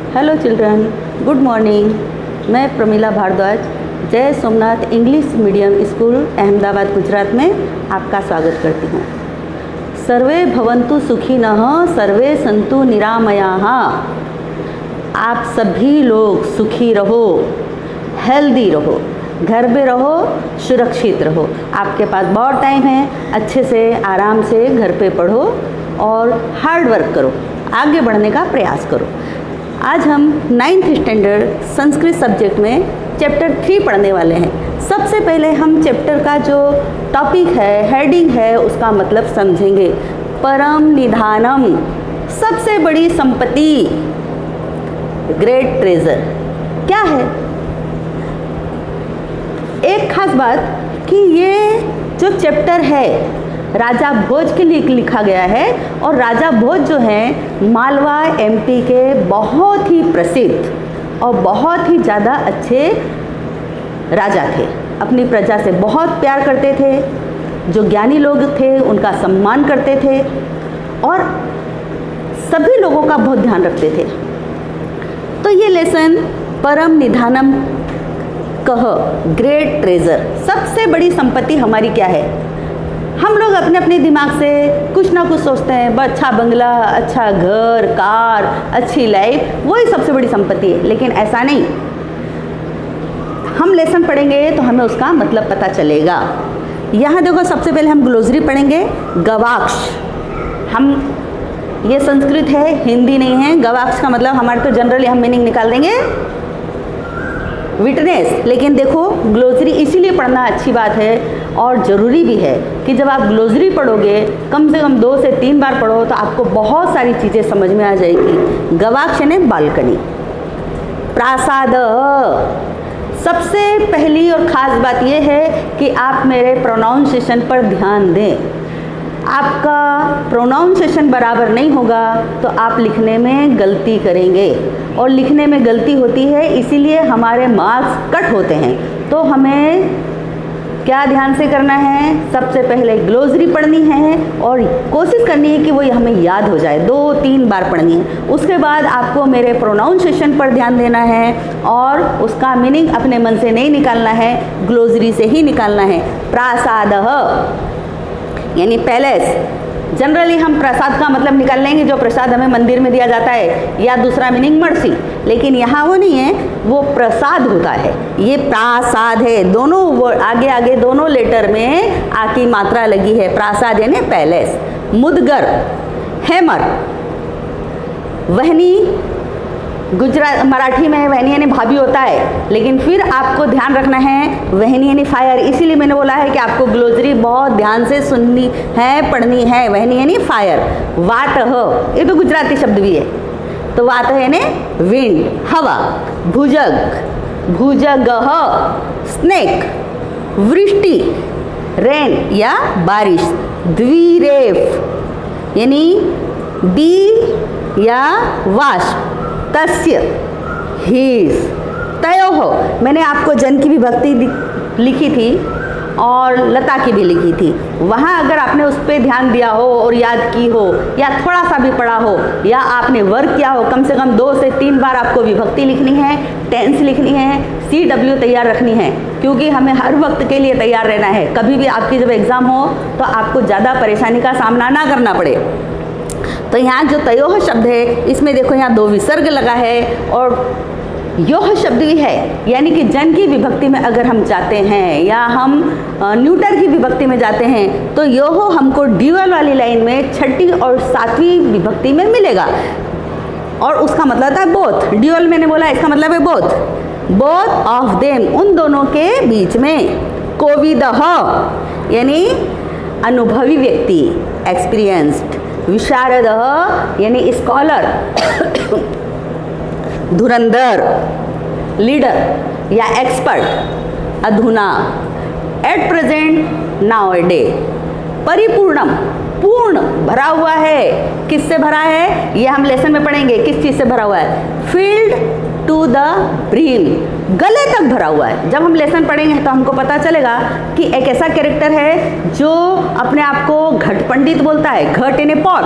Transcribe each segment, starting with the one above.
Hello children, good morning. मैं प्रमिला भारद्वाज जय Somnath English medium school Ahmedabad Gujarat में आपका स्वागत करती हूँ। सर्वे भवन्तु सुखिनः सर्वे सन्तु निरामयाः। आप सभी लोग सुखी रहो, हेल्दी रहो, घर में रहो, सुरक्षित रहो। आपके पास बहुत टाइम है, अच्छे से आराम से घर पे पढ़ो और हार्ड वर्क करो, आगे बढ़ने का प्रयास करो। आज हम 9th स्टैंडर्ड संस्कृत सब्जेक्ट में चैप्टर 3 पढ़ने वाले हैं। सबसे पहले हम चैप्टर का जो टॉपिक है, हेडिंग है, उसका मतलब समझेंगे। परम निधानम, सबसे बड़ी संपत्ति, ग्रेट ट्रेजर क्या है। एक खास बात कि ये जो चैप्टर है राजा भोज के लिए लिखा गया है, और राजा भोज जो हैं मालवा एमपी के बहुत ही प्रसिद्ध और बहुत ही ज़्यादा अच्छे राजा थे। अपनी प्रजा से बहुत प्यार करते थे, जो ज्ञानी लोग थे उनका सम्मान करते थे और सभी लोगों का बहुत ध्यान रखते थे। तो ये लेसन परम निधानम कह, ग्रेट ट्रेजर, सबसे बड़ी संपत्ति हमारी क्या है। हम लोग अपने अपने दिमाग से कुछ ना कुछ सोचते हैं, अच्छा बंगला, अच्छा घर, कार, अच्छी लाइफ, वही सबसे बड़ी संपत्ति है। लेकिन ऐसा नहीं। हम लेसन पढ़ेंगे तो हमें उसका मतलब पता चलेगा। यहाँ देखो, सबसे पहले हम ग्लोसरी पढ़ेंगे। गवाक्ष, हम ये संस्कृत है, हिंदी नहीं है। गवाक्ष का मतलब हमारे तो जनरली हम मीनिंग निकाल देंगे विटनेस, लेकिन देखो ग्लोसरी इसीलिए पढ़ना अच्छी बात है और ज़रूरी भी है कि जब आप ग्लोसरी पढ़ोगे कम से कम 2 से 3 बार पढ़ो तो आपको बहुत सारी चीज़ें समझ में आ जाएगी। गवाक्ष यानी बालकनी। प्रासाद, सबसे पहली और ख़ास बात यह है कि आप मेरे प्रोनाउंसिएशन पर ध्यान दें। आपका प्रोनाउंसिएशन बराबर नहीं होगा तो आप लिखने में गलती करेंगे, और लिखने में गलती होती है इसीलिए हमारे मार्क्स कट होते हैं। तो हमें क्या ध्यान से करना है, सबसे पहले ग्लोसरी पढ़नी है और कोशिश करनी है कि वो हमें याद हो जाए, 2-3 बार पढ़नी है। उसके बाद आपको मेरे प्रोनाउंसिएशन पर ध्यान देना है और उसका मीनिंग अपने मन से नहीं निकालना है, ग्लोसरी से ही निकालना है। प्रासादः यानी पैलेस। जनरली हम प्रसाद का मतलब निकाल लेंगे जो प्रसाद हमें मंदिर में दिया जाता है, या दूसरा मीनिंग मर्सी, लेकिन यहाँ वो नहीं है, वो प्रसाद होता है। ये प्रासाद है, दोनों आगे आगे दोनों लेटर में आ की मात्रा लगी है। प्रासाद यानी पैलेस। मुदगर, हैमर, वहनी, गुजरात मराठी में वहनी यानी भाभी होता है, लेकिन फिर आपको ध्यान रखना है वहनी यानी फायर। इसीलिए मैंने बोला है कि आपको ग्लोसरी बहुत ध्यान से सुननी है, पढ़नी है। वहनी यानी फायर। वातः, ये तो गुजराती शब्द भी है, तो वातः यानी विंड, हवा। भुजग, भुजगः, स्नेक, वृष्टि, रेन या बारिश। द्विरेफ यानी बी या वाष्प। तस्य, हीज, तयोः, मैंने आपको जन की विभक्ति लिखी थी और लता की भी लिखी थी। वहाँ अगर आपने उस पर ध्यान दिया हो और याद की हो, या थोड़ा सा भी पढ़ा हो, या आपने वर्क किया हो, कम से कम 2 से 3 बार आपको विभक्ति लिखनी है, टेंस लिखनी है, CW तैयार रखनी है, क्योंकि हमें हर वक्त के लिए तैयार रहना है। कभी भी आपकी जब एग्ज़ाम हो तो आपको ज़्यादा परेशानी का सामना ना करना पड़े। तो यहाँ जो तयोः शब्द है, इसमें देखो यहाँ 2 विसर्ग लगा है और योह शब्द भी है, यानी कि जन की विभक्ति में अगर हम जाते हैं या हम न्यूटर की विभक्ति में जाते हैं तो योह हमको ड्यूअल वाली लाइन में 6ठी और 7वीं विभक्ति में मिलेगा, और उसका मतलब था बोथ। ड्यूअल मैंने बोला, इसका मतलब है बोथ, बोथ ऑफ देम, उन दोनों के बीच में। कोविदः यानी अनुभवी व्यक्ति, एक्सपीरियंस्ड। विशारदः यानी स्कॉलर, धुरंधर, लीडर या एक्सपर्ट। अधुना, at present, now a day. परिपूर्णम, पूर्ण, भरा हुआ है। किससे भरा है ये हम लेसन में पढ़ेंगे, किस चीज़ से भरा हुआ है। फील्ड टू द ब्रीम, गले तक भरा हुआ है। जब हम लेसन पढ़ेंगे तो हमको पता चलेगा कि एक ऐसा कैरेक्टर है जो अपने आप को घट पंडित बोलता है, घट यानी पॉट,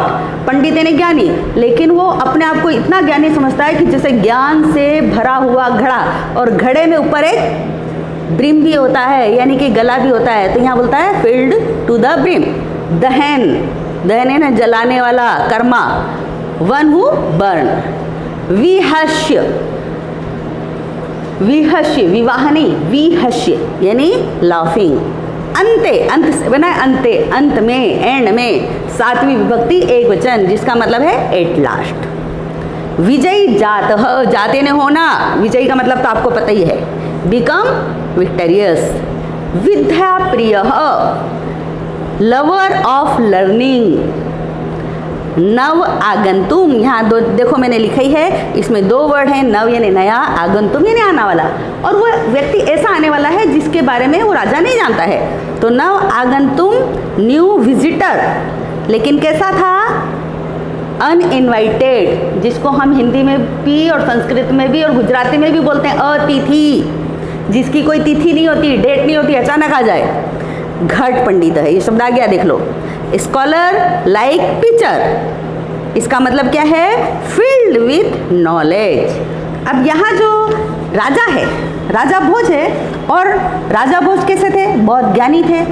पंडित यानी ज्ञानी, लेकिन वो अपने आप को इतना ज्ञानी समझता है कि जैसे ज्ञान से भरा हुआ घड़ा, और घड़े में ऊपर एक ब्रिम भी होता है यानी कि गला भी होता है। तो यहाँ बोलता है फिल्ड टू द ब्रिम। दहन, दहन है ना जलाने वाला, कर्मा, वन हु बर्न। विहस्य, विहस्य विवाह नहीं, विहस्य यानी लाफिंग। अंते, अंत से बना अंते, अंत में, एंड में, सातवीं विभक्ति एक वचन जिसका मतलब है एट लास्ट। विजयी जात, जाते ने होना, विजयी का मतलब तो आपको पता ही है, बिकम विक्टोरियस। विद्या प्रिय, लवर ऑफ लर्निंग। नव आगंतुम, यहाँ दो देखो मैंने लिखी है, इसमें दो वर्ड हैं, नव यानी नया, आगंतुम यानी आने वाला, और वो व्यक्ति ऐसा आने वाला है जिसके बारे में वो राजा नहीं जानता है। तो नव आगंतुम, न्यू विजिटर, लेकिन कैसा था, अनइनवाइटेड, जिसको हम हिंदी में भी और संस्कृत में भी और गुजराती में भी बोलते हैं अतिथि, जिसकी कोई तिथि नहीं होती, डेट नहीं होती, अचानक आ जाए। घट पंडित है, ये शब्द आ गया देख लो। स्कॉलर लाइक टीचर, इसका मतलब क्या है, फिल्ड विथ नॉलेज। अब यहाँ जो राजा है, राजा भोज है, और राजा भोज कैसे थे, बहुत ज्ञानी थे,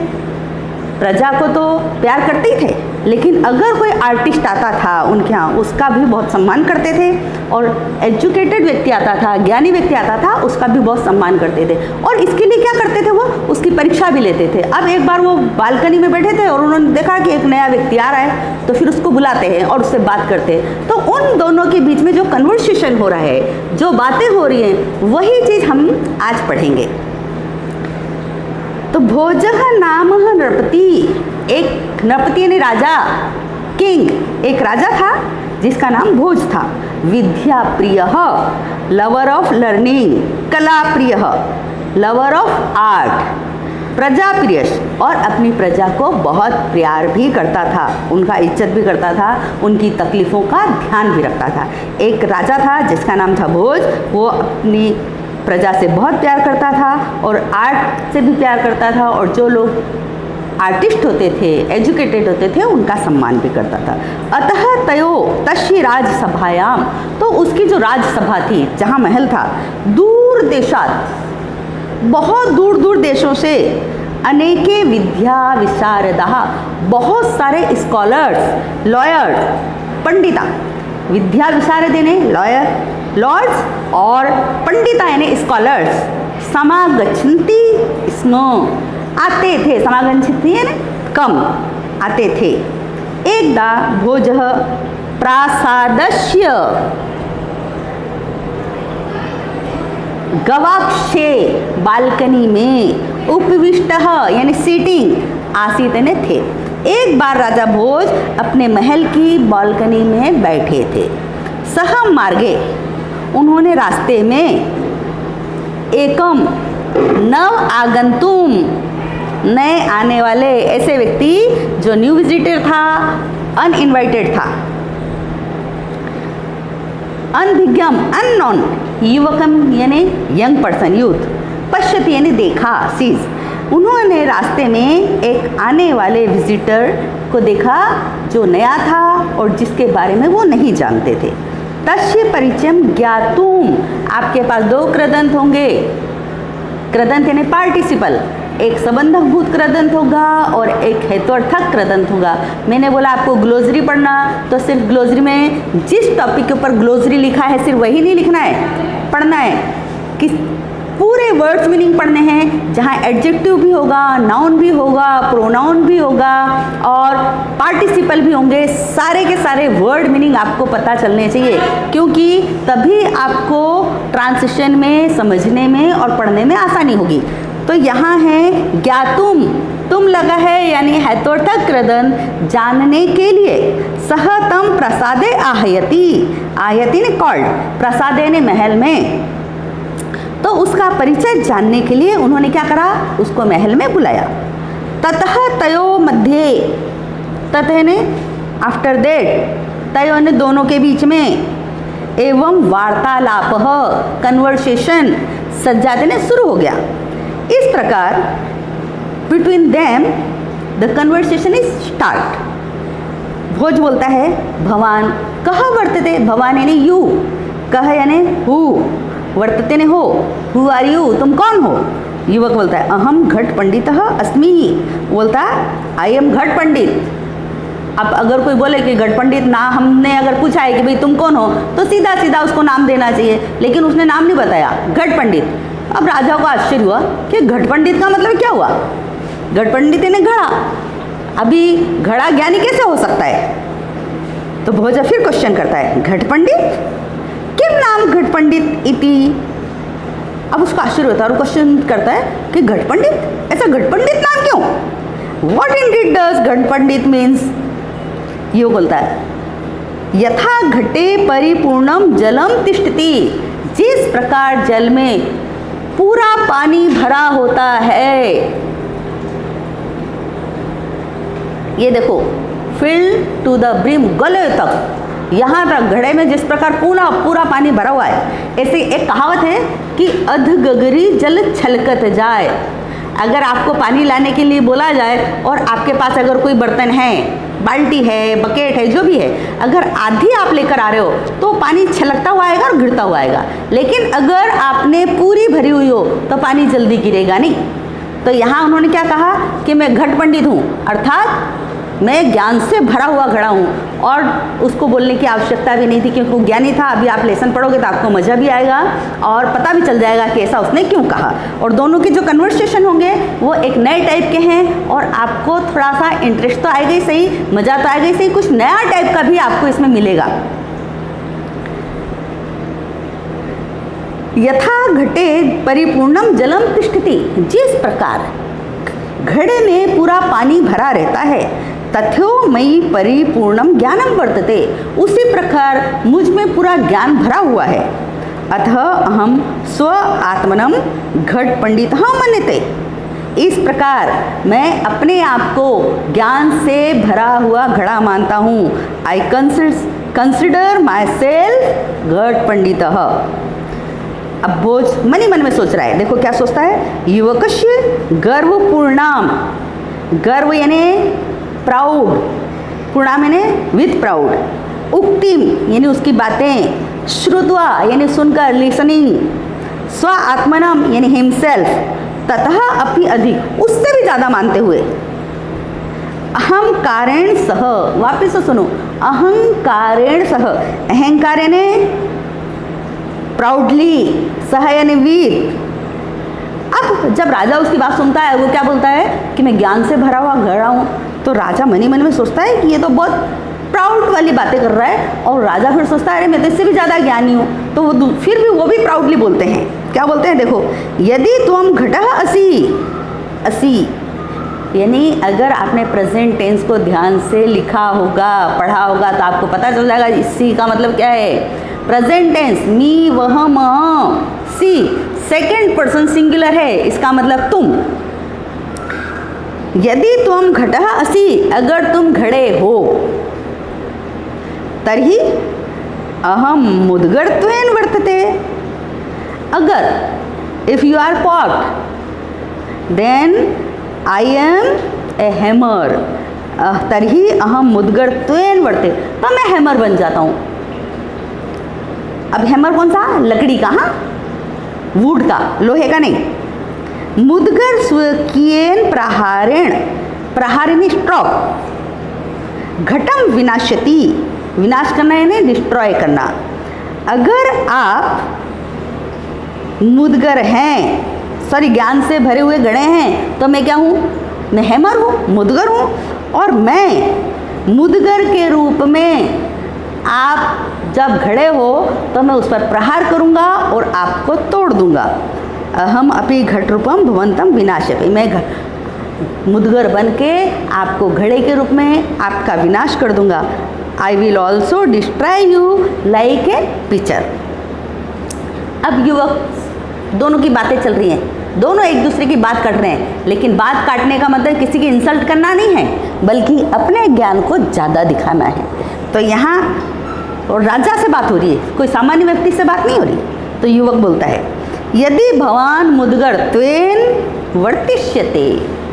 प्रजा को तो प्यार करते ही थे, लेकिन अगर कोई आर्टिस्ट आता था उनके यहाँ उसका भी बहुत सम्मान करते थे, और एजुकेटेड व्यक्ति आता था, ज्ञानी व्यक्ति आता था, उसका भी बहुत सम्मान करते थे। और इसके लिए क्या करते थे, वो उसकी परीक्षा भी लेते थे। अब एक बार वो बालकनी में बैठे थे और उन्होंने देखा कि एक नया व्यक्ति आ रहा है, तो फिर उसको बुलाते हैं और उससे बात करते हैं। तो उन दोनों के बीच में जो कन्वर्सेशन हो रहा है, जो बातें हो रही हैं, वही चीज़ हम आज पढ़ेंगे। तो भोजः नाम नृपति, एक नृपति यानी राजा, किंग, एक राजा था जिसका नाम भोज था। विद्या प्रिय, लवर ऑफ लर्निंग, कला प्रिय, लवर ऑफ आर्ट, प्रजा प्रिय, और अपनी प्रजा को बहुत प्यार भी करता था, उनका इज्जत भी करता था, उनकी तकलीफ़ों का ध्यान भी रखता था। एक राजा था जिसका नाम था भोज, वो अपनी प्रजा से बहुत प्यार करता था और आर्ट से भी प्यार करता था, और जो लोग आर्टिस्ट होते थे, एजुकेटेड होते थे, उनका सम्मान भी करता था। अतः तयो तस्य राजसभायाम, तो उसकी जो राजसभा थी, जहाँ महल था, दूर देशात, बहुत दूर दूर देशों से, अनेके विद्या विशारदा, बहुत सारे स्कॉलर्स, लॉयर, पंडिता, विद्या विशारद यानी लॉयर, लॉर्ड्स, और पंडिता यानी स्कॉलर्स, समागच्छन्ति स्म, आते थे, समागच्छन्ति यानी कम, आते थे। एकदा भोजः प्रासादस्य गवाक्षे, बालकनी में, उपविष्टः यानी सीटिंग, आसीत यानी थे। एक बार राजा भोज अपने महल की बालकनी में बैठे थे। सह मार्गे, उन्होंने रास्ते में, एकम नव आगंतुम, नए आने वाले, ऐसे व्यक्ति जो न्यू विजिटर था, अनइनवाइटेड था, अनभिज्ञम अननोन, युवकम यानी यंग पर्सन, यूथ, पश्यति यानी देखा, सीज। उन्होंने रास्ते में एक आने वाले विजिटर को देखा जो नया था और जिसके बारे में वो नहीं जानते थे। तस्य परिचयम ज्ञातुम, आपके पास दो कृदंत होंगे, कृदंत यानी पार्टिसिपल, एक संबंधक भूत कृदंत होगा और एक हेतुअर्थक कृदंत होगा। मैंने बोला आपको ग्लोसरी पढ़ना, तो सिर्फ ग्लोसरी में जिस टॉपिक के ऊपर ग्लोसरी लिखा है सिर्फ वही नहीं लिखना है, पढ़ना है, कि पूरे वर्ड्स मीनिंग पढ़ने हैं, जहाँ एडजेक्टिव भी होगा, नाउन भी होगा, प्रोनाउन भी होगा और पार्टिसिपल भी होंगे। सारे के सारे वर्ड मीनिंग आपको पता चलने चाहिए, क्योंकि तभी आपको ट्रांसलेशन में, समझने में और पढ़ने में आसानी होगी। तो यहाँ है ज्ञातुम, तुम लगा है यानी हेतुअर्थक कृदन, जानने के लिए। सह तम प्रसादे आहयति, आहयति ने कॉल्ड, प्रसादे ने महल में, तो उसका परिचय जानने के लिए उन्होंने क्या करा, उसको महल में बुलाया। ततः तयो मध्य, ततः ने आफ्टर दैट, तयो ने दोनों के बीच में, एवं वार्तालापः कन्वर्सेशन सज्जाते ने शुरू हो गया। इस प्रकार between them the conversation is start. Bhoj बोलता है भवान कह वर्तते, भवान यानी यू, कह यानी हु, वर्तते ने हो, हु आर यू, तुम कौन हो। युवक बोलता है अहम घट पंडितः अस्मि, बोलता आई एम घट पंडित। अब अगर कोई बोले कि घट पंडित ना, हमने अगर पूछा है कि भाई तुम कौन हो, तो सीधा सीधा उसको नाम देना चाहिए, लेकिन उसने नाम नहीं बताया, घट पंडित। अब राजा को आश्चर्य हुआ कि घट पंडित का मतलब क्या हुआ। घट पंडित ने घड़ा, अभी घड़ा ज्ञानी कैसे हो सकता है। तो भोज फिर क्वेश्चन करता है घट पंडित किम नाम घट पंडित इति। अब उसको आश्चर्य होता है और क्वेश्चन करता है कि घट पंडित, ऐसा घट पंडित नाम क्यों, व्हाट इंडीड डज घट पंडित मीन्स। ये बोलता है यथा घटे परिपूर्णम जलम तिष्ठति, जिस प्रकार जल में पूरा पानी भरा होता है। ये देखो फिल टू द ब्रिम, गले तक, यहाँ तक घड़े में जिस प्रकार पूरा पानी भरा हुआ है। ऐसे एक कहावत है कि अध गगरी जल छलकत जाए। अगर आपको पानी लाने के लिए बोला जाए और आपके पास अगर कोई बर्तन है, बाल्टी है, बकेट है, जो भी है, अगर आधी आप लेकर आ रहे हो तो पानी छलकता हुआ आएगा और गिरता हुआ आएगा। लेकिन अगर आपने पूरी भरी हुई हो तो पानी जल्दी गिरेगा नहीं। तो यहाँ उन्होंने क्या कहा कि मैं घट पंडित हूँ, अर्थात मैं ज्ञान से भरा हुआ घड़ा हूँ। और उसको बोलने की आवश्यकता भी नहीं थी क्योंकि वो ज्ञानी था। अभी आप लेसन पढ़ोगे तो आपको मज़ा भी आएगा और पता भी चल जाएगा कि ऐसा उसने क्यों कहा। और दोनों के जो कन्वर्सेशन होंगे वो एक नए टाइप के हैं और आपको थोड़ा सा इंटरेस्ट तो आएगा ही सही, मज़ा तो आएगा ही सही, कुछ नया टाइप का भी आपको इसमें मिलेगा। यथा घटे परिपूर्णम जलम तिष्ठति, जिस प्रकार घड़े में पूरा पानी भरा रहता है, तथ्यो मयि परिपूर्णम ज्ञानम वर्तते, उसी प्रकार मुझ में पूरा ज्ञान भरा हुआ है। अतः अहम स्व आत्मनम घट पंडितः मन्यते, इस प्रकार मैं अपने आप को ज्ञान से भरा हुआ घड़ा मानता हूँ। आई कंसिडर माई सेल्फ घट पंडितः। अब भोज मन ही मन में सोच रहा है, देखो क्या सोचता है, युवकस्य गर्व पूर्णाम, गर्व यानी प्राउड, पूर्णाम यानी विथ प्राउड, उक्तिम यानी उसकी बातें, श्रुत्वा यानी सुनकर लिसनिंग, स्व आत्मनम यानी हिमसेल्फ, ततः अपनी अधिक उससे भी ज़्यादा मानते हुए, अहंकारेण सह, वापिस से सुनो, अहंकारेण सह, अहंकार यानी प्राउडली, सह यानी वीर। अब जब राजा उसकी बात सुनता है वो क्या बोलता है कि मैं ज्ञान से भरा हुआ घड़ा हूँ, तो राजा मन ही मन में सोचता है कि ये तो बहुत प्राउड वाली बातें कर रहा है। और राजा फिर सोचता है अरे मैं तो इससे भी ज़्यादा ज्ञानी हूँ। तो वो फिर भी वो भी प्राउडली बोलते हैं, क्या बोलते हैं, देखो यदि तुम घटः असि, असि यानी अगर आपने प्रेजेंट टेंस को ध्यान से लिखा होगा, पढ़ा होगा, तो आपको पता चल जाएगा इसी का मतलब क्या है। प्रेजेंट टेंस मी, वह, मह, सी, सेकेंड पर्सन सिंगुलर है, इसका मतलब तुम। यदि तुम घटः असि, अगर तुम घड़े हो, तर्हि अहम मुद्गरत्वेन वर्तते, अगर if you are pot then I am a hammer, तर्हि अहम मुद्गरत्वेन वर्तते, तो मैं हैमर बन जाता हूँ। अब हैमर कौन सा, लकड़ी का, हाँ, वुड का, लोहे का नहीं। मुद्गर स्वकीयेन प्रहारेण, प्रहारिणी स्ट्रोक, घटम विनाशति, विनाश करना यानी डिस्ट्रॉय करना। अगर आप मुद्गर हैं, सॉरी ज्ञान से भरे हुए घड़े हैं, तो मैं क्या हूँ, मैं हैमर हूँ, मुद्गर हूँ। और मैं मुद्गर के रूप में आप जब घड़े हो तो मैं उस पर प्रहार करूँगा और आपको तोड़ दूँगा। अहम अपि घट रूपम भवंतम विनाशपि, मैं मुद्गर बन के आपको घड़े के रूप में आपका विनाश कर दूँगा। I will also destroy you like a picture. अब युवक दोनों की बातें चल रही हैं, दोनों एक दूसरे की बात काट रहे हैं, लेकिन बात काटने का मतलब किसी की इंसल्ट करना नहीं है, बल्कि अपने ज्ञान को ज़्यादा दिखाना है। तो यहाँ और राजा से बात हो रही है, कोई सामान्य व्यक्ति से बात नहीं हो रही। तो युवक बोलता है, यदि भवान मुद्गर त्वेन वर्तिष्यते,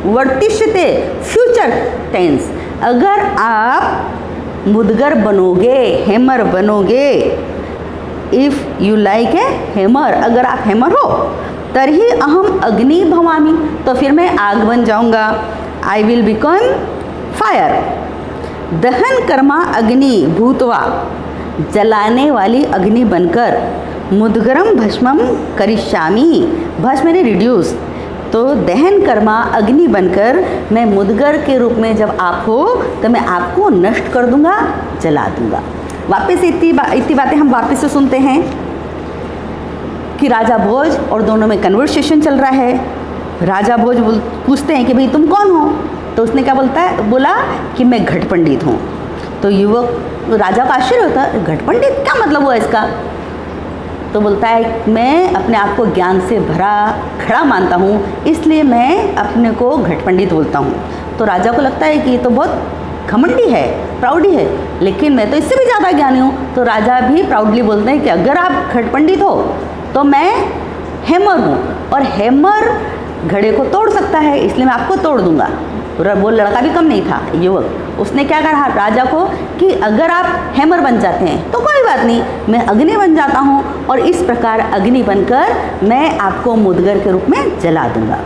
वर्तिष्यते फ्यूचर टेंस, अगर आप मुद्गर बनोगे, हैमर बनोगे, if you like a hammer, अगर आप हैमर हो, तरही अहम अग्नि भवामी, तो फिर मैं आग बन जाऊंगा। आई विल बिकम फायर। दहन कर्मा अग्नि भूतवा, जलाने वाली अग्नि बनकर, मुद्गरम भस्मम करिष्यामि, भस्म मैंने रिड्यूस, तो दहन कर्मा अग्नि बनकर मैं मुद्गर के रूप में जब आप हो तो मैं आपको नष्ट कर दूंगा, जला दूंगा। वापस इतनी बातें हम वापस से सुनते हैं कि राजा भोज और दोनों में कन्वर्सेशन चल रहा है। राजा भोज पूछते हैं कि भाई तुम कौन हो, तो उसने क्या बोला कि मैं घट पंडित हूँ। तो युवक, राजा का आश्चर्य होता है, घट पंडित क्या मतलब हुआ इसका? तो बोलता है मैं अपने आप को ज्ञान से भरा खड़ा मानता हूँ, इसलिए मैं अपने को घट पंडित बोलता हूँ। तो राजा को लगता है कि ये तो बहुत घमंडी है, प्राउडी है, लेकिन मैं तो इससे भी ज़्यादा ज्ञानी हूँ। तो राजा भी प्राउडली बोलते हैं कि अगर आप घट पंडित हो तो मैं हैमर हूँ, और हैमर घड़े को तोड़ सकता है, इसलिए मैं आपको तोड़ दूंगा। वो लड़का भी कम नहीं था, युवक, उसने क्या कहा राजा को कि अगर आप हैमर बन जाते हैं तो कोई बात नहीं, मैं अग्नि बन जाता हूँ, और इस प्रकार अग्नि बनकर मैं आपको मुद्गर के रूप में जला दूंगा।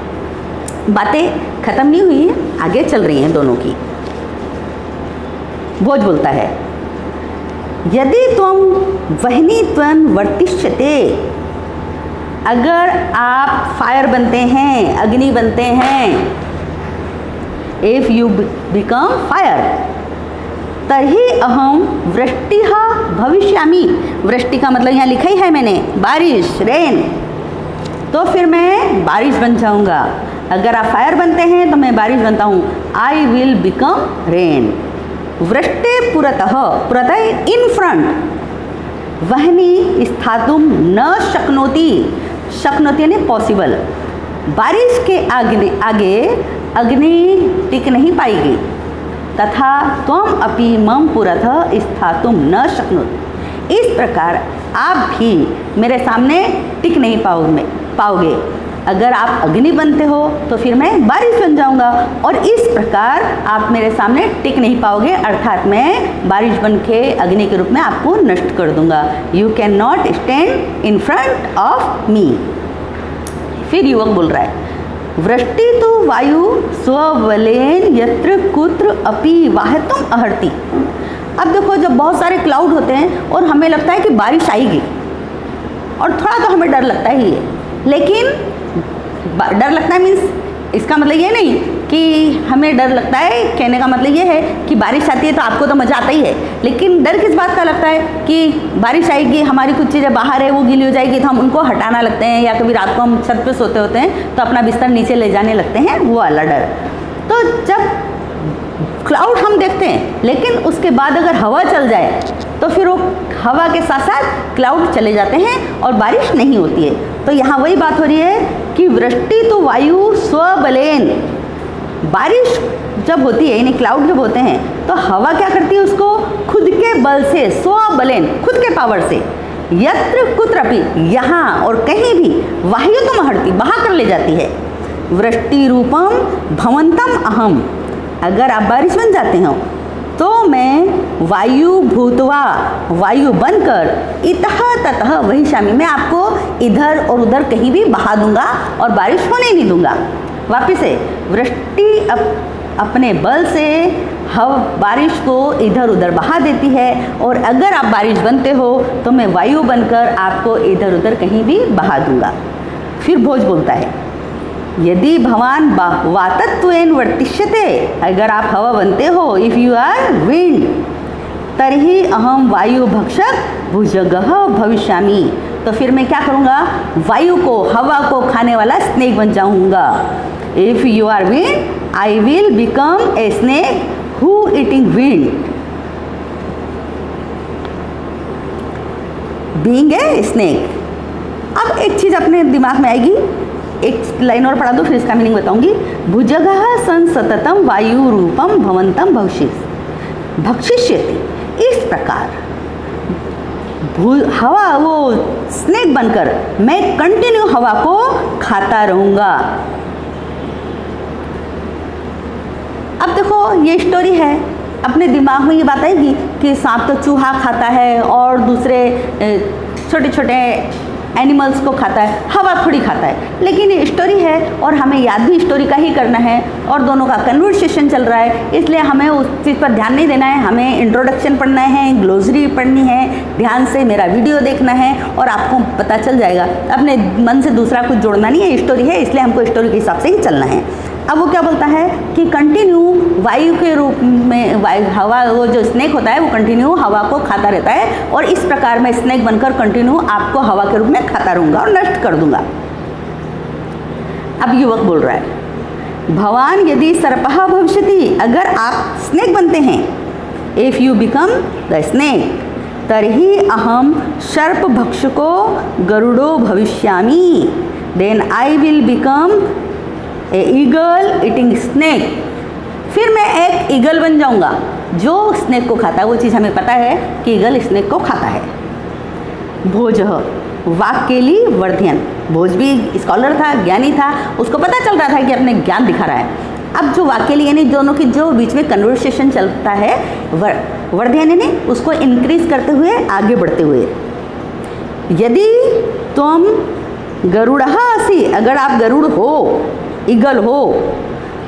बातें खत्म नहीं हुई हैं, आगे चल रही हैं दोनों की। भोज बोलता है, यदि तुम वहनी त्वं वर्तिष्यते, अगर आप फायर बनते हैं, अग्नि बनते हैं, इफ यू बिकम फायर, तर्हि अहम वृष्टिः भविष्यामि। वृष्टि का मतलब यहाँ लिखा ही है मैंने, बारिश, रेन, तो फिर मैं बारिश बन जाऊँगा। अगर आप फायर बनते हैं तो मैं बारिश बनता हूँ, आई विल बिकम रेन। वृष्टे पुरतः, पुरतः इन फ्रंट, वहनी स्थातुम न शक्नोति, शक्नोति यानी पॉसिबल, बारिश के आगे अग्नि टिक नहीं पाएगी। तथा त्वम अपि मम पुरतः स्थातुम न शक्नोति, इस प्रकार आप भी मेरे सामने टिक नहीं पाओगे। अगर आप अग्नि बनते हो तो फिर मैं बारिश बन जाऊंगा, और इस प्रकार आप मेरे सामने टिक नहीं पाओगे, अर्थात मैं बारिश बन के अग्नि के रूप में आपको नष्ट कर दूंगा। You can not stand in front of me. फिर युवक बोल रहा है, वृष्टि तो वायु स्वबलेन यत्र कुत्र अपि वाहतुम अर्हति। अब देखो, जब बहुत सारे क्लाउड होते हैं और हमें लगता है कि बारिश आएगी, और थोड़ा तो हमें डर लगता ही है, लेकिन डर लगता है मीन्स इसका मतलब ये नहीं कि हमें डर लगता है, कहने का मतलब ये है कि बारिश आती है तो आपको तो मज़ा आता ही है, लेकिन डर किस बात का लगता है कि बारिश आएगी, हमारी कुछ चीज़ें बाहर है वो गीली हो जाएगी तो हम उनको हटाना लगते हैं, या कभी रात को हम छत पे सोते होते हैं तो अपना बिस्तर नीचे ले जाने लगते हैं, वो वाला डर। तो जब क्लाउड हम देखते हैं, लेकिन उसके बाद अगर हवा चल जाए तो फिर वो हवा के साथ साथ क्लाउड चले जाते हैं और बारिश नहीं होती है। तो यहाँ वही बात हो रही है कि वृष्टि तो वायु स्वबलेन, बारिश जब होती है यानी क्लाउड जब होते हैं तो हवा क्या करती है, उसको खुद के बल से, स्वबलेन खुद के पावर से, यत्र कुत्रपि यहाँ और कहीं भी, वायु तो महड़ती बहा कर ले जाती है। वृष्टि रूपम भवंतम अहम, अगर आप बारिश बन जाते हो तो मैं वायु भूतवा, वायु बनकर, इतः ततः वही शामी, मैं आपको इधर और उधर कहीं भी बहा दूंगा और बारिश होने नहीं दूंगा। वापिस से वृष्टि अपने बल से बारिश को इधर उधर बहा देती है, और अगर आप बारिश बनते हो तो मैं वायु बनकर आपको इधर उधर कहीं भी बहा दूंगा। फिर भोज बोलता है, यदि भवान वातत्वेन वर्तिष्यते, अगर आप हवा बनते हो, इफ़ यू आर विंड, तर्हि अहम वायु भक्षक भुजगः भविष्यामि, तो फिर मैं क्या करूँगा, वायु को, हवा को खाने वाला स्नेक बन जाऊँगा। If you are wind I will become a snake who eating wind, being a snake. अब एक चीज़ अपने दिमाग में आएगी, एक लाइन और पढ़ा दो फिर इसका मीनिंग बताऊंगी। भुजगः सन सततम वायु रूपम भवंतम भक्षिष्यति, इस प्रकार हवा वो स्नेक बनकर मैं कंटिन्यू हवा को खाता रहूँगा। अब देखो ये स्टोरी है, अपने दिमाग में ये बात आएगी कि सांप तो चूहा खाता है और दूसरे छोटे छोटे एनिमल्स को खाता है, हवा थोड़ी खाता है। लेकिन ये स्टोरी है और हमें याद भी स्टोरी का ही करना है और दोनों का कन्वर्सेशन चल रहा है, इसलिए हमें उस चीज़ पर ध्यान नहीं देना है। हमें इंट्रोडक्शन पढ़ना है, ग्लोसरी पढ़नी है, ध्यान से मेरा वीडियो देखना है और आपको पता चल जाएगा। अपने मन से दूसरा कुछ जोड़ना नहीं है, स्टोरी है इसलिए हमको स्टोरी के हिसाब से ही चलना है। अब वो क्या बोलता है कि कंटिन्यू वायु के रूप में हवा, वो जो स्नेक होता है वो कंटिन्यू हवा को खाता रहता है और इस प्रकार मैं स्नेक बनकर कंटिन्यू आपको हवा के रूप में खाता रहूँगा और नष्ट कर दूंगा। अब युवक बोल रहा है, भवान यदि सर्पः भविष्यति, अगर आप स्नेक बनते हैं, if you become the snake तर्हि अहम सर्प भक्षको गरुड़ो भविष्यामि, then I will become a eagle eating snake. फिर मैं एक ईगल बन जाऊंगा जो स्नेक को खाता है। वो चीज़ हमें पता है कि ईगल स्नेक को खाता है। भोजः वाक्केली वर्धयन्, भोज भी स्कॉलर था, ज्ञानी था, उसको पता चल रहा था कि अपने ज्ञान दिखा रहा है। अब जो वाक्केली यानी दोनों की जो बीच में कन्वर्सेशन चलता है, वर्धयन् यानी उसको इंक्रीज करते हुए, आगे बढ़ते हुए। यदि तुम गरुड़ः असि, अगर आप गरुड़ हो, ईगल हो,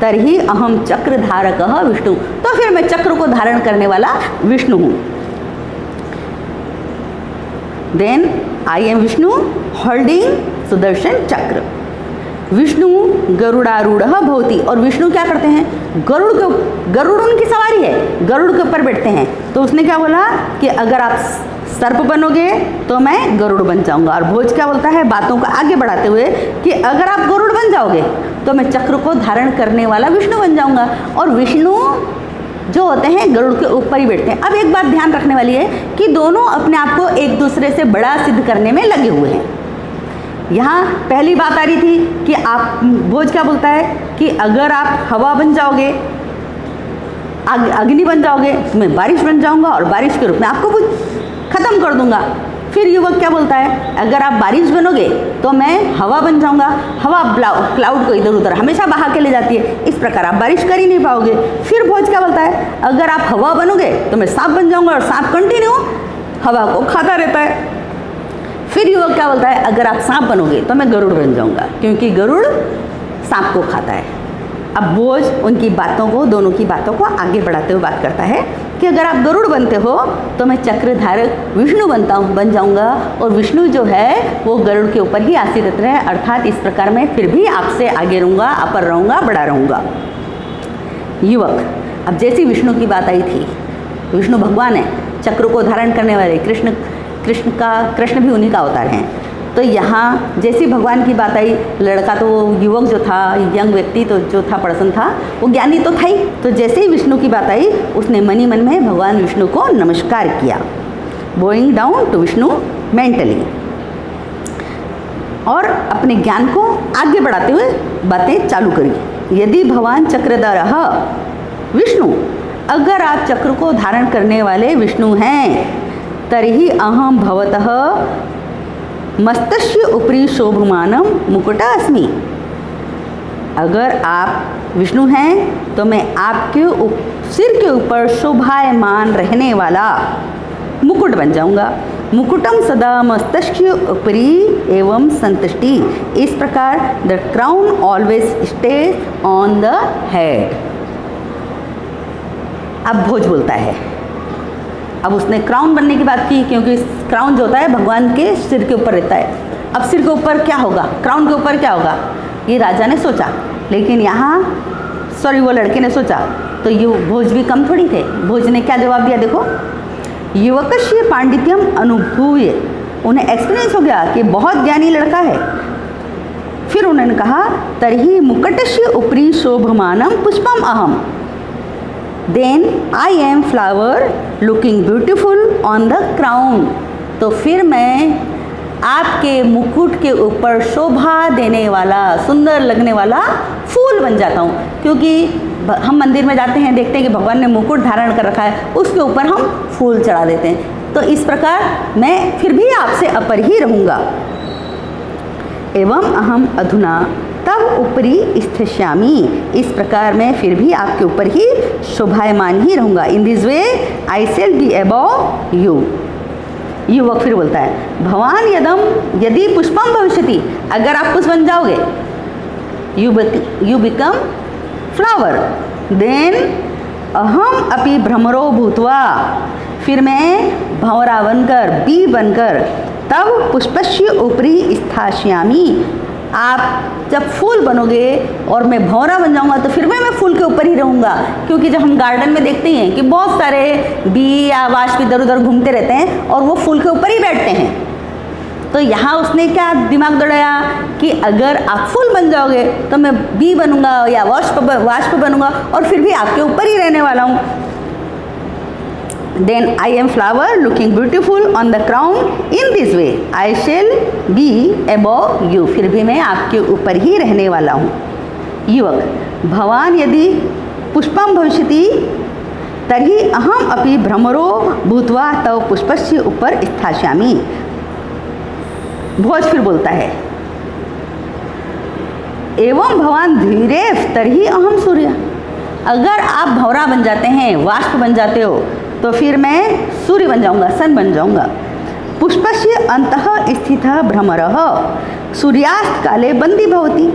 तरही अहम चक्रधारकः विष्णु, तो फिर मैं चक्र को धारण करने वाला विष्णु हूँ। Then I am Vishnu holding Sudarshan Chakra. Vishnu गरुड़ारूढ़ भवति, और विष्णु क्या करते हैं, गरुड़ उनकी सवारी है, गरुड़ के ऊपर बैठते हैं। तो उसने क्या बोला कि अगर आप सर्प बनोगे तो मैं गरुड़ बन जाऊंगा। और भोज क्या बोलता है, बातों को आगे बढ़ाते हुए कि अगर आप गरुड़ बन जाओगे तो मैं चक्र को धारण करने वाला विष्णु बन जाऊंगा। और विष्णु जो होते हैं गरुड़ के ऊपर ही बैठते हैं। अब एक बात ध्यान रखने वाली है कि दोनों अपने आप को एक दूसरे से बड़ा सिद्ध करने में लगे हुए हैं। यहाँ पहली बात आ रही थी कि आप, भोज क्या बोलता है कि अगर आप हवा बन जाओगे, अग्नि बन जाओगे तो मैं बारिश बन जाऊंगा और बारिश के रूप में आपको कुछ खत्म कर दूंगा। फिर युवक क्या बोलता है, अगर आप बारिश बनोगे तो मैं हवा बन जाऊंगा, हवा क्लाउड को इधर उधर हमेशा बहा के ले जाती है, इस प्रकार आप बारिश कर ही नहीं पाओगे। फिर भोज क्या बोलता है, अगर आप हवा बनोगे तो मैं सांप बन जाऊंगा और सांप कंटिन्यू हवा को खाता रहता है। फिर युवक क्या बोलता है, अगर आप सांप बनोगे तो मैं गरुड़ बन जाऊंगा, क्योंकि गरुड़ सांप को खाता है। अब भोज उनकी बातों को, दोनों की बातों को आगे बढ़ाते हुए बात करता है कि अगर आप गरुड़ बनते हो तो मैं चक्रधारक विष्णु बन जाऊंगा, और विष्णु जो है वो गरुड़ के ऊपर ही आसीन रहे, अर्थात इस प्रकार मैं फिर भी आपसे आगे रहूँगा, अपर रहूँगा, बड़ा रहूँगा। युवक, अब जैसी विष्णु की बात आई थी, विष्णु भगवान है, चक्र को धारण करने वाले, कृष्ण भी उन्हीं का अवतार हैं। तो यहाँ जैसी भगवान की बात आई, लड़का तो वो युवक जो था, यंग व्यक्ति तो जो था, पर्सन था, वो ज्ञानी तो था ही। तो जैसे ही विष्णु की बात आई, उसने मन ही मन में भगवान विष्णु को नमस्कार किया, bowing down to Vishnu mentally, और अपने ज्ञान को आगे बढ़ाते हुए बातें चालू करी। यदि भगवान चक्रधरः विष्णु, अगर आप चक्र को धारण करने वाले विष्णु हैं, तर्हि अहम भवतः मस्तस्य उपरि शोभमानम मुकुटा अस्मि, अगर आप विष्णु हैं तो मैं आपके सिर के ऊपर शोभायमान रहने वाला मुकुट बन जाऊंगा। मुकुटम सदा मस्तस्य उपरि एवं संतुष्टि, इस प्रकार the crown always stage on the head. अब भोज बोलता है, अब उसने क्राउन बनने की बात की, क्योंकि क्राउन जो होता है भगवान के सिर के ऊपर रहता है। अब सिर के ऊपर क्या होगा, क्राउन के ऊपर क्या होगा, ये राजा ने सोचा, लेकिन यहाँ वो लड़के ने सोचा, तो भोज भी कम थोड़ी थे। भोज ने क्या जवाब दिया, देखो, युवकस्य पांडित्यम अनुभूय, उन्हें एक्सपीरियंस हो गया कि बहुत ज्ञानी लड़का है। फिर उन्होंने कहा, तर्हि मुकुटस्य उपरि शोभमानम पुष्पम अहम, then I am flower looking beautiful on the crown, तो फिर मैं आपके मुकुट के ऊपर शोभा देने वाला, सुंदर लगने वाला फूल बन जाता हूँ। क्योंकि हम मंदिर में जाते हैं, देखते हैं कि भगवान ने मुकुट धारण कर रखा है, उसके ऊपर हम फूल चढ़ा देते हैं। तो इस प्रकार मैं फिर भी आपसे अपर ही रहूँगा। एवं अहम अधुना तब ऊपरी स्थिष्यामि, इस प्रकार मैं फिर भी आपके ऊपर ही शोभायमान ही रहूँगा। In this way I shall be above you. युवक फिर बोलता है, भवान यदि पुष्पम भविष्यति, अगर आप पुष्प बन जाओगे, यू बिकम फ्लावर, देन अहम अपि भ्रमरो भूत्वा, फिर मैं भंवरा बनकर, बी बनकर, तब पुष्पस्य ऊपरी स्थास्यामि, आप जब फूल बनोगे और मैं भंवरा बन जाऊंगा तो फिर मैं फूल के ऊपर ही रहूँगा। क्योंकि जब हम गार्डन में देखते हैं कि बहुत सारे बी या वाष्प इधर उधर घूमते रहते हैं और वो फूल के ऊपर ही बैठते हैं। तो यहाँ उसने क्या दिमाग दौड़ाया कि अगर आप फूल बन जाओगे तो मैं बी बनूंगा या वाष्प बनूंगा और फिर भी आपके ऊपर ही रहने वाला हूँ। Then I am flower looking beautiful on the crown. In this way I shall be above you. फिर भी मैं आपके ऊपर ही रहने वाला हूँ। युवक, भवान यदि पुष्पम भविष्यति तर्हि अहम अपि भ्रमरो भूत्वा तव पुष्पस्य ऊपर स्थास्यामि। भोज फिर बोलता है, एवं भवान धीरेव तर्हि अहम सूर्य, अगर आप भंवरा बन जाते हैं, वाष्प बन जाते हो, तो फिर मैं सूर्य बन जाऊंगा, सन बन जाऊंगा। पुष्पस्य अंतः स्थितः भ्रमरः सूर्यास्त काले बंदी भवति।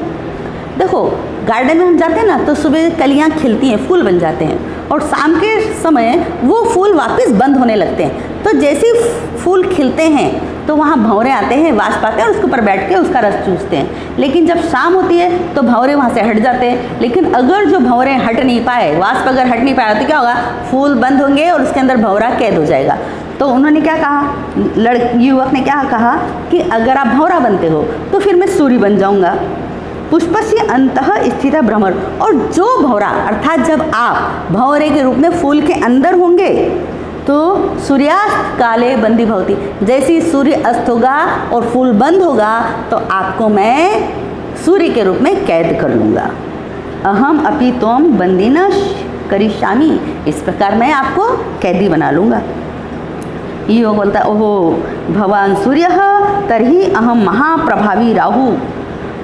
देखो गार्डन में हम जाते हैं ना तो सुबह कलियां खिलती हैं, फूल बन जाते हैं और शाम के समय वो फूल वापस बंद होने लगते हैं। तो जैसे ही फूल खिलते हैं तो वहाँ भंवरे आते हैं, वाष्प आते हैं और उसके ऊपर बैठ के उसका रस चूसते हैं। लेकिन जब शाम होती है तो भंवरे वहाँ से हट जाते हैं। लेकिन अगर जो भंवरे हट नहीं पाए, वाष्प अगर हट नहीं पाया तो क्या होगा, फूल बंद होंगे और उसके अंदर भंवरा कैद हो जाएगा। तो उन्होंने क्या कहा, युवक ने क्या कहा कि अगर आप भंवरा बनते हो तो फिर मैं सूर्य बन जाऊँगा। पुष्पस्य अंतः स्थित भ्रमर, और जो भंवरा अर्थात जब आप भंवरे के रूप में फूल के अंदर होंगे तो सूर्यास्त काले बंदी भवती, जैसे ही सूर्य अस्त होगा और फूल बंद होगा तो आपको मैं सूर्य के रूप में कैद कर लूँगा। अहम अपि त्वं बंदिना करिष्यामि, इस प्रकार मैं आपको कैदी बना लूँगा। युवक बोलता, ओहो भवान सूर्य तर्हि अहम महाप्रभावी राहु।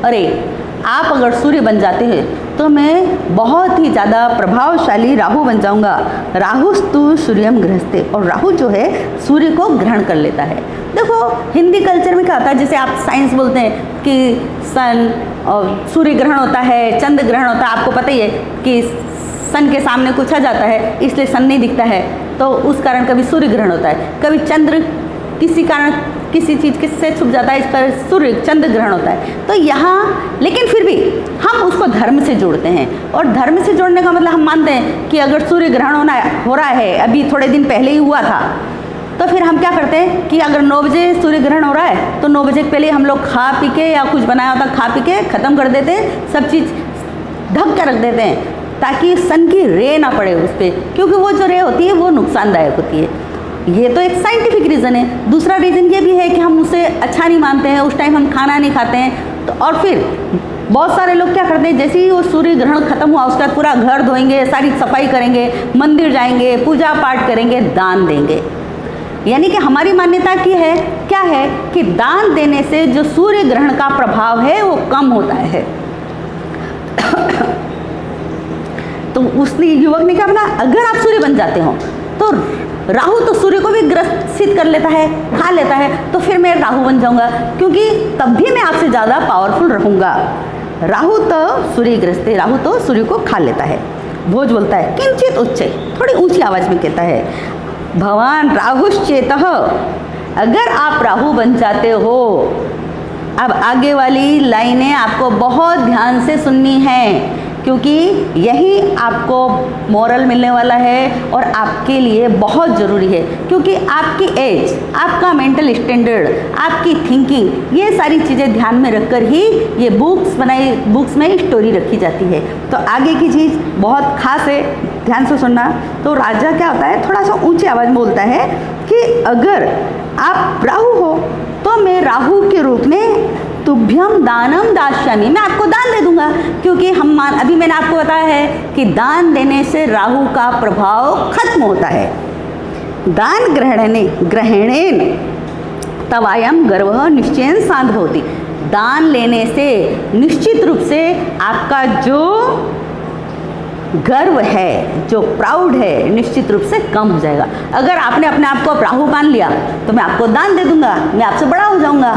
अरे आप अगर सूर्य बन जाते हैं तो मैं बहुत ही ज़्यादा प्रभावशाली राहु बन जाऊंगा। राहुस्तु सूर्यम गृहस्ते, और राहु जो है सूर्य को ग्रहण कर लेता है। देखो हिंदी कल्चर में क्या होता है, जैसे आप साइंस बोलते हैं कि सन और सूर्य ग्रहण होता है, चंद्र ग्रहण होता है। आपको पता ही है कि सन के सामने कुछ आ जाता है इसलिए सन नहीं दिखता है, तो उस कारण कभी सूर्य ग्रहण होता है। कभी चंद्र किसी कारण किसी चीज़ किससे छुप जाता है, इस पर सूर्य चंद्र ग्रहण होता है। तो यहाँ लेकिन फिर भी हम उसको धर्म से जोड़ते हैं, और धर्म से जोड़ने का मतलब हम मानते हैं कि अगर सूर्य ग्रहण हो रहा है, अभी थोड़े दिन पहले ही हुआ था, तो फिर हम क्या करते हैं कि अगर 9 बजे सूर्य ग्रहण हो रहा है तो 9 बजे के पहले हम लोग खा पी के या कुछ बनाया होता खा पी के ख़त्म कर देते हैं, सब चीज़ ढक कर रख देते हैं ताकि सन की रे ना पड़े उस पर, क्योंकि वो जो रे होती है वो नुकसानदायक होती है। ये तो एक साइंटिफिक रीज़न है। दूसरा रीज़न ये भी है कि हम उसे अच्छा नहीं मानते हैं, उस टाइम हम खाना नहीं खाते हैं। तो और फिर बहुत सारे लोग क्या करते हैं, जैसे ही वो सूर्य ग्रहण खत्म हुआ उसके बाद पूरा घर धोएंगे, सारी सफाई करेंगे, मंदिर जाएंगे, पूजा पाठ करेंगे, दान देंगे। यानी कि हमारी मान्यता की है क्या है कि दान देने से जो सूर्य ग्रहण का प्रभाव है वो कम होता है। तो उसने युवक ने क्या बोला, अगर आप सूर्य बन जाते हो तो राहु तो सूर्य को भी ग्रसित कर लेता है, खा लेता है, तो फिर मैं राहु बन जाऊंगा, क्योंकि तब भी मैं आपसे ज़्यादा पावरफुल रहूँगा। राहु तो सूर्य ग्रस्त है, राहु तो सूर्य को खा लेता है। भोज बोलता है किंचित उच्च, थोड़ी ऊंची आवाज़ में कहता है, भवान राहुश्चेतः, अगर आप राहु बन जाते हो। अब आगे वाली लाइनें आपको बहुत ध्यान से सुननी है, क्योंकि यही आपको मोरल मिलने वाला है और आपके लिए बहुत ज़रूरी है। क्योंकि आपकी एज, आपका मेंटल स्टैंडर्ड, आपकी थिंकिंग, ये सारी चीज़ें ध्यान में रखकर ही ये बुक्स में स्टोरी रखी जाती है। तो आगे की चीज़ बहुत खास है, ध्यान से सुनना। तो राजा क्या होता है, थोड़ा सा ऊंची आवाज़ में बोलता है कि अगर आप राहु हो तो मैं राहु के रूप में तुभ्यम दानम दास्यामि, मैं आपको दान दे दूंगा। क्योंकि अभी मैंने आपको बताया है कि दान देने से राहु का प्रभाव खत्म होता है। दान ग्रहणेन तवायम गर्व निश्चयेन शांत भवति। दान लेने से निश्चित रूप से आपका जो गर्व है, जो प्राउड है, निश्चित रूप से कम हो जाएगा। अगर आपने अपने आप को राहु मान लिया तो मैं आपको दान दे दूंगा, मैं आपसे बड़ा हो जाऊंगा,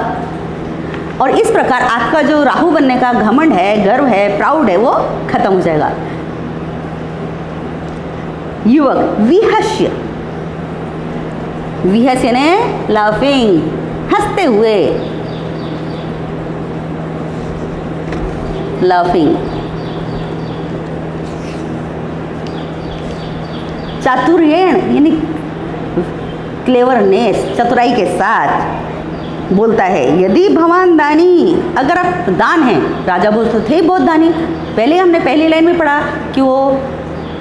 और इस प्रकार आपका जो राहु बनने का घमंड है, गर्व है, प्राउड है, वो खत्म हो जाएगा। युवक विहस्य, विहस्य ने लाफिंग, हंसते हुए, लाफिंग। चातुर्येण यानी क्लेवरनेस, चतुराई के साथ बोलता है, यदि भवान दानी, अगर आप दान हैं, राजा भोज तो थे बहुत दानी। पहले हमने पहली लाइन में पढ़ा कि वो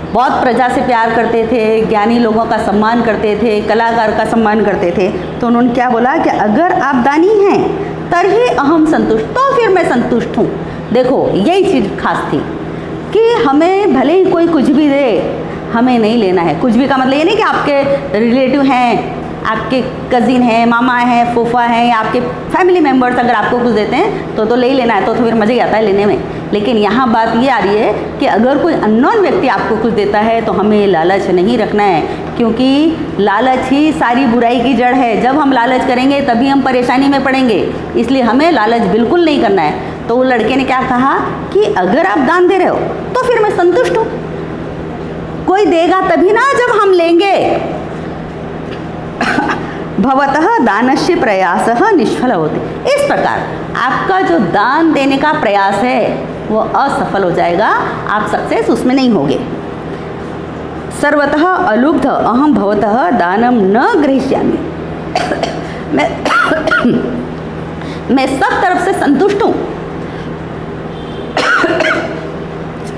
बहुत प्रजा से प्यार करते थे, ज्ञानी लोगों का सम्मान करते थे, कलाकार का सम्मान करते थे। तो उन्होंने क्या बोला कि अगर आप दानी हैं तरही अहम संतुष्ट, तो फिर मैं संतुष्ट हूँ। देखो यही चीज़ खास थी कि हमें भले ही कोई कुछ भी दे, हमें नहीं लेना है। कुछ भी का मतलब ये नहीं कि आपके रिलेटिव हैं, आपके कज़िन हैं, मामा हैं, फूफा हैं, या आपके फैमिली मेम्बर्स अगर आपको कुछ देते हैं तो ले ही लेना है, तो फिर मज़ा ही आता है लेने में। लेकिन यहाँ बात ये आ रही है कि अगर कोई अननोन व्यक्ति आपको कुछ देता है तो हमें लालच नहीं रखना है, क्योंकि लालच ही सारी बुराई की जड़ है। जब हम लालच करेंगे तभी हम परेशानी में पड़ेंगे, इसलिए हमें लालच बिल्कुल नहीं करना है। तो वो लड़के ने क्या कहा कि अगर आप दान दे रहे हो तो फिर मैं संतुष्ट हूँ, कोई देगा तभी ना जब हम लेंगे। भवतः दानस्य प्रयासः निष्फल होते, इस प्रकार आपका जो दान देने का प्रयास है वो असफल हो जाएगा, आप सक्सेस उसमें नहीं होगे। सर्वतः अलुब्ध अहम भवतः दानम न ग्रहीष्यामि, मैं सब तरफ से संतुष्ट हूँ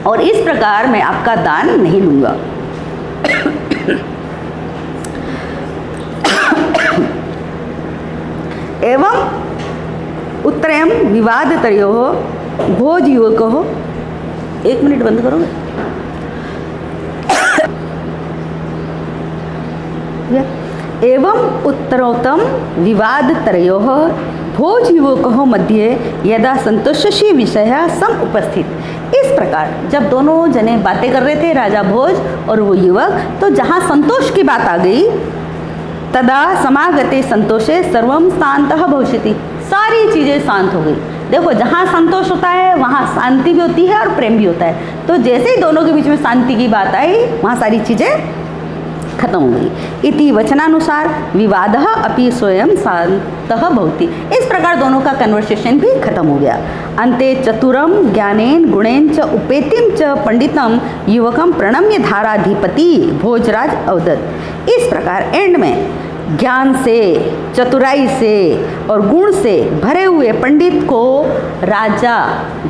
और इस प्रकार मैं आपका दान नहीं लूँगा। एवं उत्तरयम विवादतरयोः भोज युवकोः, 1 मिनट बंद करोगे? एवं उत्तरोत्तम विवादतरयोः भोज युवकोः मध्ये यदा संतोषस्य विषयः सम उपस्थित। इस प्रकार जब दोनों जने बातें कर रहे थे, राजा भोज और वो युवक, तो जहाँ संतोष की बात आ गई, तदा समागते संतोषे सर्वम शांतः भविष्यति, सारी चीज़ें शांत हो गई। देखो जहाँ संतोष होता है वहाँ शांति भी होती है और प्रेम भी होता है। तो जैसे ही दोनों के बीच में शांति की बात आई, वहाँ सारी चीज़ें खत्म हो गई। इति वचनानुसार विवादः अपि स्वयं शांतः भवति, इस प्रकार दोनों का कन्वर्सेशन भी खत्म हो गया। अन्ते चतुरम ज्ञानेन गुणेन च उपेतिम च पंडितम युवकम प्रणम्य धाराधिपति भोजराज अवदत्। इस प्रकार एंड में ज्ञान से, चतुराई से और गुण से भरे हुए पंडित को राजा,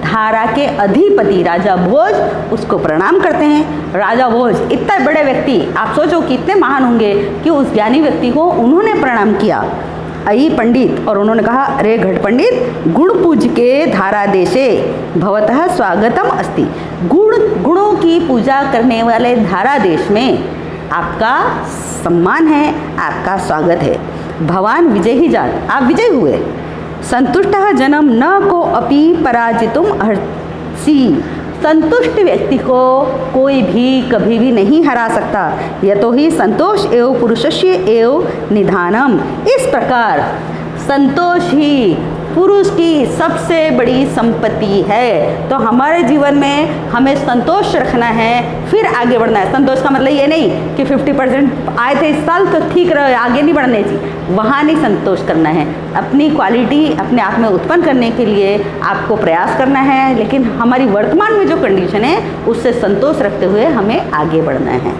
धारा के अधिपति राजा भोज उसको प्रणाम करते हैं। राजा भोज इतने बड़े व्यक्ति, आप सोचो कि इतने महान होंगे कि उस ज्ञानी व्यक्ति को उन्होंने प्रणाम किया, अयि पंडित, और उन्होंने कहा, अरे घट पंडित, गुण पूज के धारा देशे भवतः स्वागतम अस्ति। गुणों की पूजा करने वाले धारा देश में आपका सम्मान है, आपका स्वागत है। भवान विजय ही जात, आप विजय हुए। संतुष्टः जनम न को अपि पराजितुम अर्हसि, संतुष्ट व्यक्ति को कोई भी कभी भी नहीं हरा सकता। यतो ही संतोष एवं पुरुषस्य एवं निधानम, इस प्रकार संतोष ही पुरुष की सबसे बड़ी संपत्ति है। तो हमारे जीवन में हमें संतोष रखना है, फिर आगे बढ़ना है। संतोष का मतलब ये नहीं कि 50% आए थे इस साल तो ठीक रहे, आगे नहीं बढ़ने चाहिए, वहाँ नहीं संतोष करना है। अपनी क्वालिटी अपने आप में उत्पन्न करने के लिए आपको प्रयास करना है, लेकिन हमारी वर्तमान में जो कंडीशन है उससे संतोष रखते हुए हमें आगे बढ़ना है।